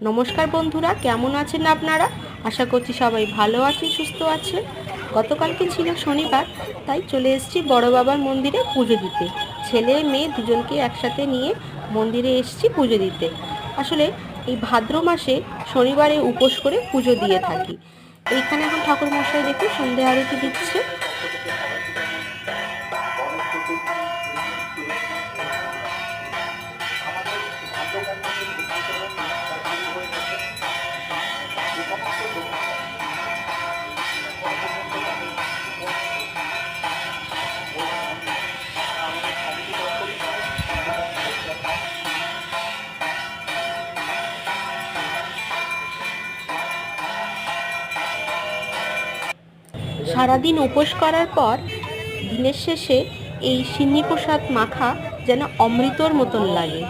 নমস্কার বন্ধুরা, কেমন আছেন আপনারা? আশা করছি সবাই ভালো আছেন, সুস্থ আছেন। গতকালকে ছিল শনিবার, তাই চলে এসেছি বড় বাবার মন্দিরে পুজো দিতে। ছেলে মেয়ে দুজনকে একসাথে নিয়ে মন্দিরে এসেছি পুজো দিতে। আসলে এই ভাদ্র মাসে শনিবারে উপোস করে পুজো দিয়ে থাকি। এইখানে এখন ঠাকুরমশাই দেখুন সন্ধে আরতি দিচ্ছে। সারাদিন উপোস করার পর দিনের শেষে এই সিন্নি প্রসাদ মাখা যেন অমৃতর মতন লাগে।